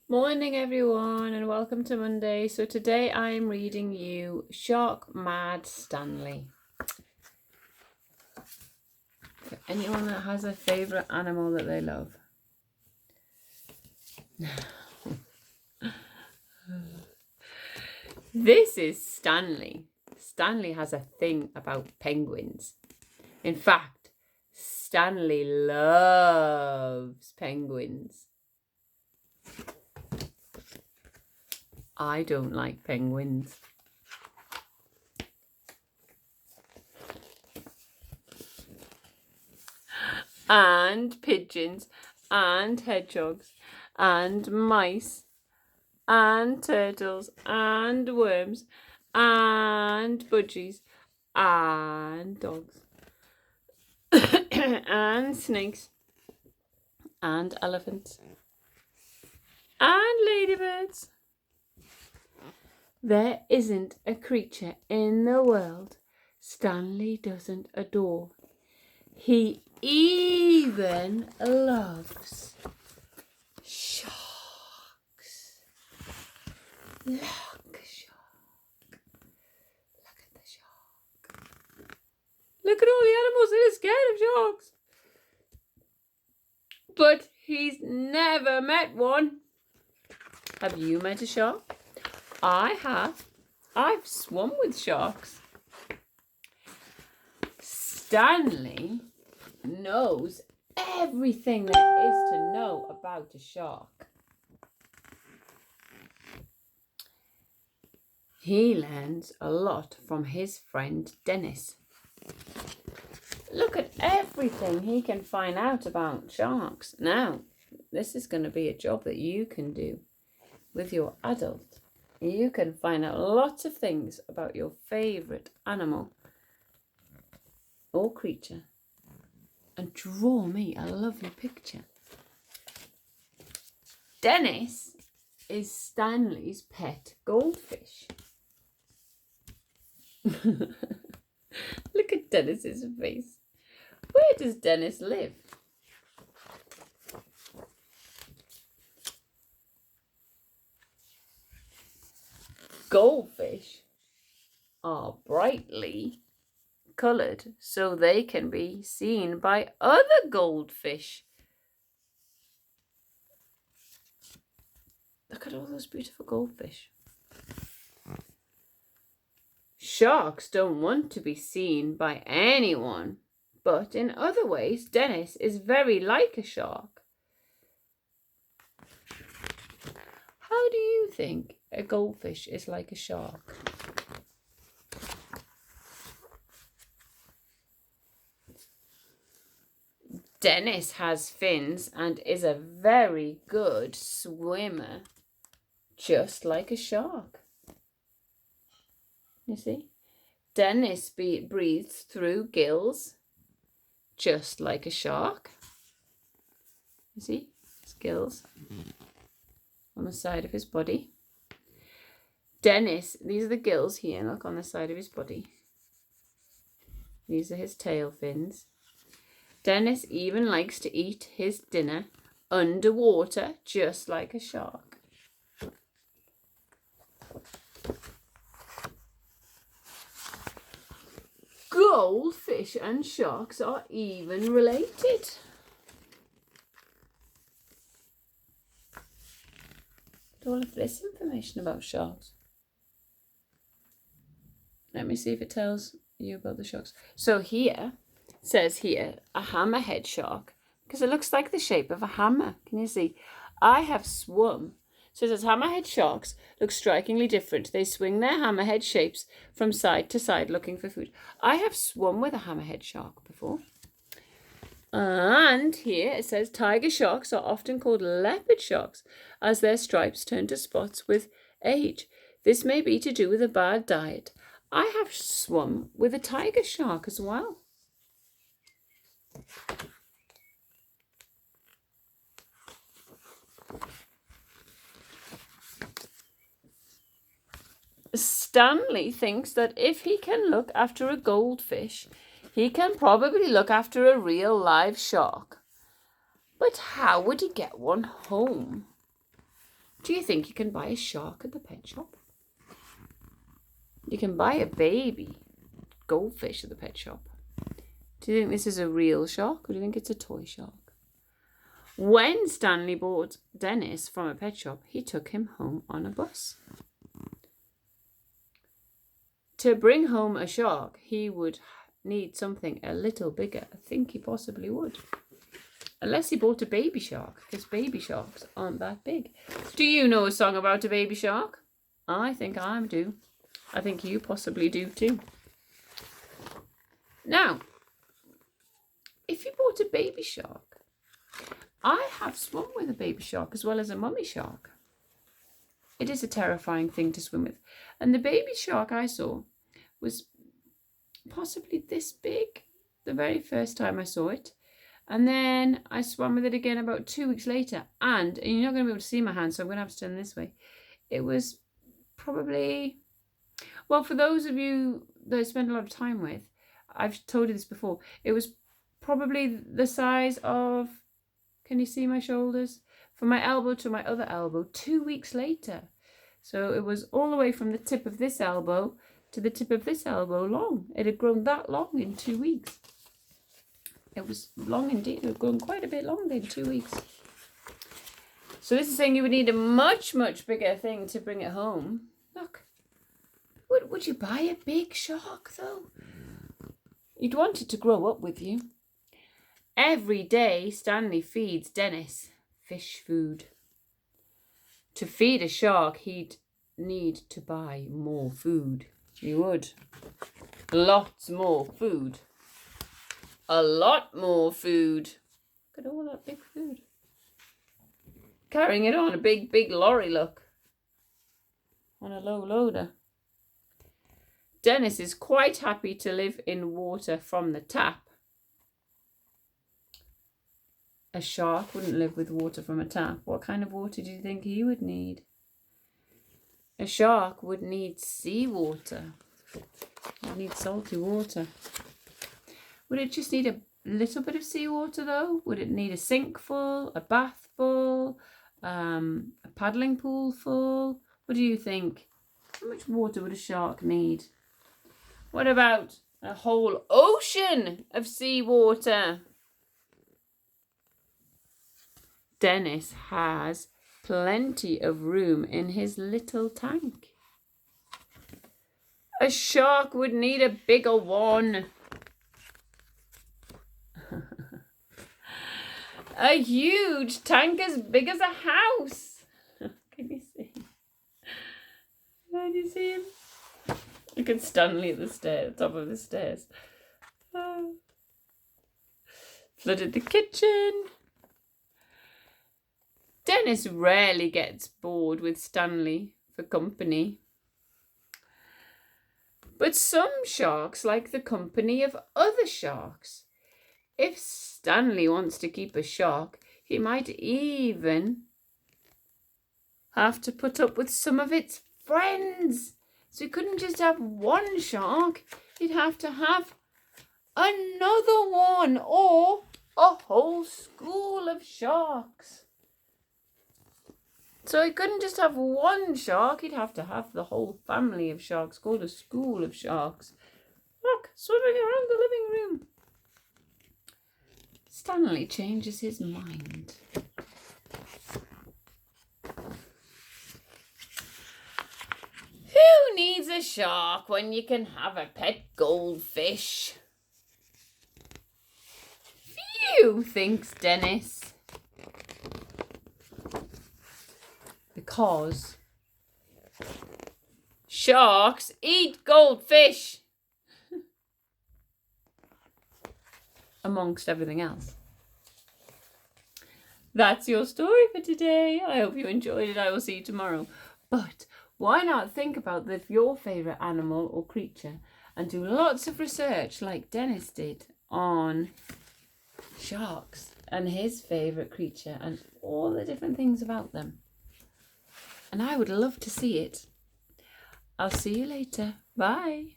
Morning everyone and welcome to Monday. So today I'm reading you Shark Mad Stanley. For anyone that has a favourite animal that they love. This is Stanley. Stanley has a thing about penguins. In fact, Stanley loves penguins. I don't like penguins. And pigeons and hedgehogs and mice and turtles and worms and budgies and dogs and snakes and elephants and ladybirds. There isn't a creature in the world Stanley doesn't adore. He even loves sharks. Look, shark. Look at the shark. Look at all the animals that are scared of sharks. But he's never met one. Have you met a shark? I have. I've swum with sharks. Stanley knows everything there is to know about a shark. He learns a lot from his friend Dennis. Look at everything he can find out about sharks. Now, this is going to be a job that you can do with your adult. You can find out lots of things about your favourite animal or creature and draw me a lovely picture. Dennis is Stanley's pet goldfish. Look at Dennis's face. Where does Dennis live? Goldfish are brightly coloured so they can be seen by other goldfish. Look at all those beautiful goldfish. Sharks don't want to be seen by anyone, but in other ways, Dennis is very like a shark. How do you think a goldfish is like a shark? Dennis has fins and is a very good swimmer, just like a shark. You see? Dennis breathes through gills, just like a shark. You see? His gills on the side of his body. Dennis, these are the gills here, look, on the side of his body. These are his tail fins. Dennis even likes to eat his dinner underwater, just like a shark. Goldfish and sharks are even related. All of this information about sharks. Let me see if it tells you about the sharks. So here, it says here, a hammerhead shark, because it looks like the shape of a hammer. Can you see? I have swum. So it says hammerhead sharks look strikingly different. They swing their hammerhead shapes from side to side looking for food. I have swum with a hammerhead shark before. And here it says tiger sharks are often called leopard sharks as their stripes turn to spots with age. This may be to do with a bad diet. I have swum with a tiger shark as well. Stanley thinks that if he can look after a goldfish, he can probably look after a real live shark. But how would he get one home? Do you think you can buy a shark at the pet shop? You can buy a baby goldfish at the pet shop. Do you think this is a real shark, or do you think it's a toy shark? When Stanley bought Dennis from a pet shop, he took him home on a bus. To bring home a shark, he would need something a little bigger. I think he possibly would. Unless he bought a baby shark, because baby sharks aren't that big. Do you know a song about a baby shark? I think I do. I think you possibly do too. Now, if you bought a baby shark, I have swum with a baby shark as well as a mummy shark. It is a terrifying thing to swim with. And the baby shark I saw was possibly this big the very first time I saw it. And then I swam with it again about 2 weeks later. And you're not going to be able to see my hand, so I'm going to have to turn this way. It was probably, well, for those of you that I spend a lot of time with, I've told you this before, it was probably the size of, can you see my shoulders? From my elbow to my other elbow 2 weeks later. So it was all the way from the tip of this elbow to the tip of this elbow long. It had grown that long in 2 weeks. It was long indeed. It had grown quite a bit longer in 2 weeks. So this is saying you would need a much, much bigger thing to bring it home. Look. Would you buy a big shark though? You'd want it to grow up with you. Every day, Stanley feeds Dennis fish food. To feed a shark, he'd need to buy more food. He would. Lots more food. A lot more food. Look at all that big food. Carrying it on a big, big lorry, look. On a low loader. Dennis is quite happy to live in water from the tap. A shark wouldn't live with water from a tap. What kind of water do you think he would need? A shark would need seawater. It would need salty water. Would it just need a little bit of seawater though? Would it need a sink full, a bath full, a paddling pool full? What do you think? How much water would a shark need? What about a whole ocean of seawater? Dennis has plenty of room in his little tank. A shark would need a bigger one. A huge tank as big as a house. Can you see? Can you see him? Look at Stanley at the stairs, top of the stairs. Flooded the kitchen. Dennis rarely gets bored with Stanley for company. But some sharks like the company of other sharks. If Stanley wants to keep a shark, he might even have to put up with some of its friends. So he couldn't just have one shark, he'd have to have another one or a whole school of sharks. So he couldn't just have one shark, he'd have to have the whole family of sharks called a school of sharks. Look, swimming around the living room. Stanley changes his mind. Who needs a shark when you can have a pet goldfish? Phew, thinks Dennis. Because sharks eat goldfish. Amongst everything else. That's your story for today. I hope you enjoyed it. I will see you tomorrow. But why not think about your favourite animal or creature and do lots of research like Dennis did on sharks and his favourite creature and all the different things about them. And I would love to see it. I'll see you later. Bye.